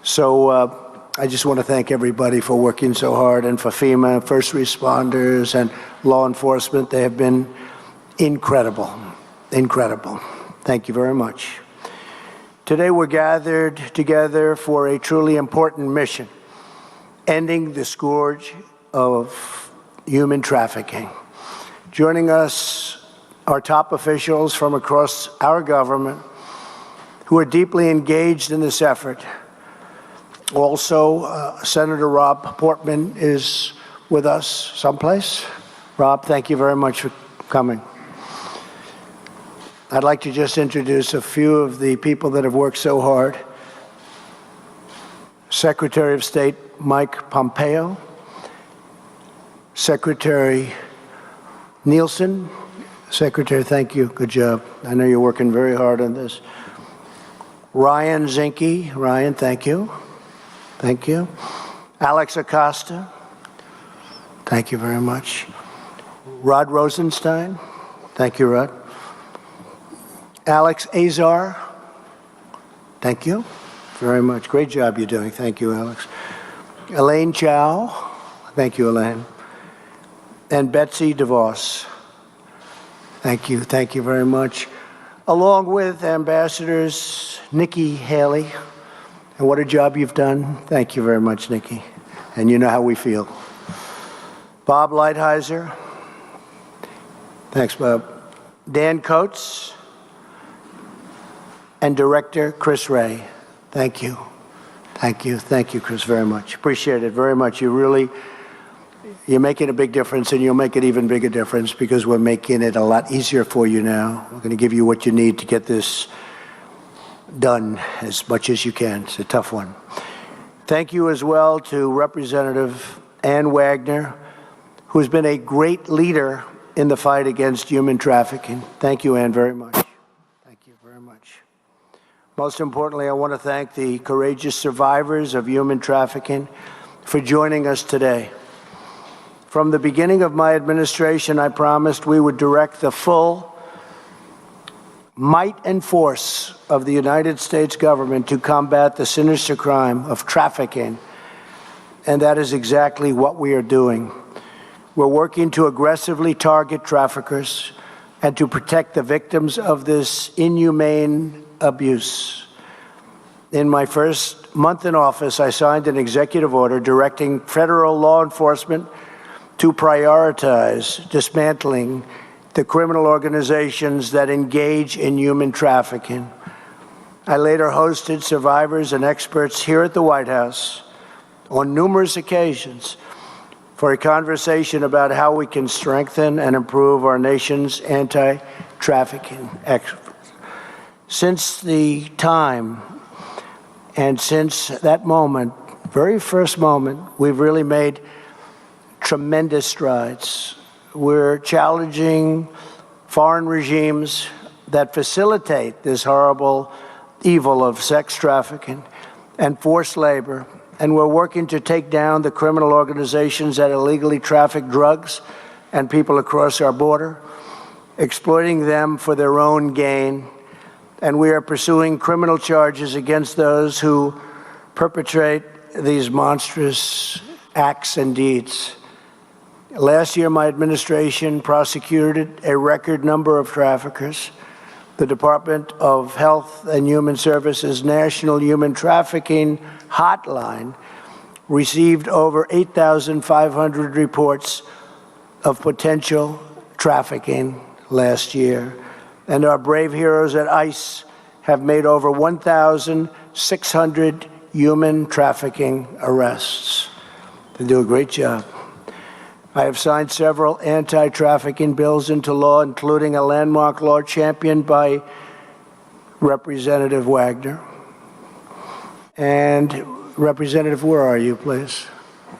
So I just want to thank everybody for working so hard, and for FEMA, first responders, and law enforcement. They have been incredible, incredible. Thank you very much. Today we're gathered together for a truly important mission: ending the scourge of human trafficking. Joining us are top officials from across our government who are deeply engaged in this effort. Also, Senator Rob Portman is with us someplace. Rob, thank you very much for coming. I'd like to just introduce a few of the people that have worked so hard. Secretary of State Mike Pompeo, Secretary Nielsen. Secretary, thank you. Good job. I know you're working very hard on this. Ryan Zinke. Ryan, thank you. Thank you. Alex Acosta. Thank you very much. Rod Rosenstein. Thank you, Rod. Alex Azar. Thank you very much. Great job you're doing. Thank you, Alex. Elaine Chow. Thank you, Elaine. And Betsy DeVos. Thank you. Thank you very much. Along with Ambassadors Nikki Haley. And what a job you've done. Thank you very much, Nikki. And you know how we feel. Bob Lighthizer. Thanks, Bob. Dan Coates. And Director Chris Wray. Thank you. Thank you. Thank you, Chris, very much. Appreciate it very much. You're making a big difference, and you'll make an even bigger difference because we're making it a lot easier for you now. We're going to give you what you need to get this done as much as you can. It's a tough one. Thank you as well to Representative Ann Wagner, who's been a great leader in the fight against human trafficking. Thank you, Ann, very much. Thank you very much. Most importantly, I want to thank the courageous survivors of human trafficking for joining us today. From the beginning of my administration, I promised we would direct the full might and force of the United States government to combat the sinister crime of trafficking, and that is exactly what we are doing. We're working to aggressively target traffickers and to protect the victims of this inhumane abuse. In my first month in office, I signed an executive order directing federal law enforcement to prioritize dismantling the criminal organizations that engage in human trafficking. I later hosted survivors and experts here at the White House on numerous occasions for a conversation about how we can strengthen and improve our nation's anti-trafficking efforts. Since the time and since that moment, very first moment, we've really made tremendous strides. We're challenging foreign regimes that facilitate this horrible evil of sex trafficking and forced labor, and we're working to take down the criminal organizations that illegally traffic drugs and people across our border, exploiting them for their own gain. And we are pursuing criminal charges against those who perpetrate these monstrous acts and deeds. Last year, my administration prosecuted a record number of traffickers. The Department of Health and Human Services National Human Trafficking Hotline received over 8,500 reports of potential trafficking last year. And our brave heroes at ICE have made over 1,600 human trafficking arrests. They do a great job. I have signed several anti-trafficking bills into law, including a landmark law championed by Representative Wagner. And Representative, where are you, please?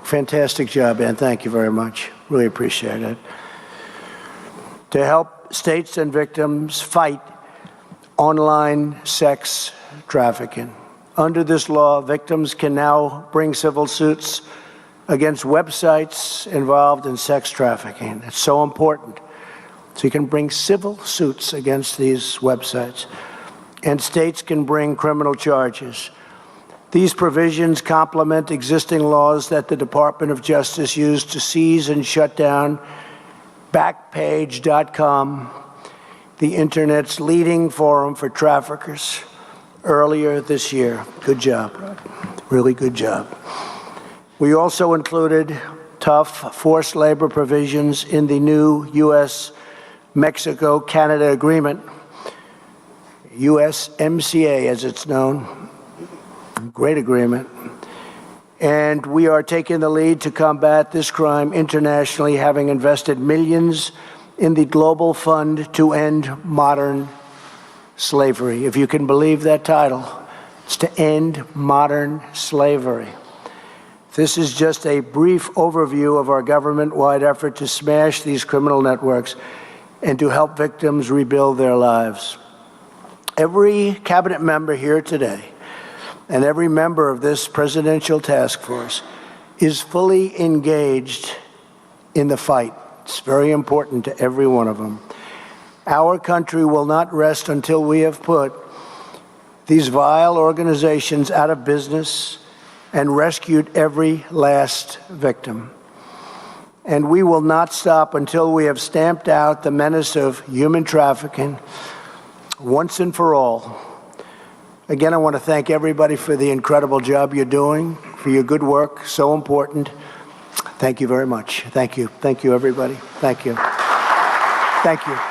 Fantastic job, Ann. Thank you very much. Really appreciate it. To help states and victims fight online sex trafficking. Under this law, victims can now bring civil suits against websites involved in sex trafficking. It's so important. So you can bring civil suits against these websites. And states can bring criminal charges. These provisions complement existing laws that the Department of Justice used to seize and shut down Backpage.com, the Internet's leading forum for traffickers, earlier this year. Good job, Rod. Really good job. We also included tough forced labor provisions in the new U.S.-Mexico-Canada agreement, USMCA as it's known. Great agreement. And we are taking the lead to combat this crime internationally, having invested millions in the Global Fund to End Modern Slavery. If you can believe that title, it's to end modern slavery. This is just a brief overview of our government-wide effort to smash these criminal networks and to help victims rebuild their lives. Every cabinet member here today and every member of this presidential task force is fully engaged in the fight. It's very important to every one of them. Our country will not rest until we have put these vile organizations out of business and rescued every last victim. And we will not stop until we have stamped out the menace of human trafficking once and for all. Again, I want to thank everybody for the incredible job you're doing, for your good work, so important. Thank you very much. Thank you. Thank you, everybody. Thank you. Thank you.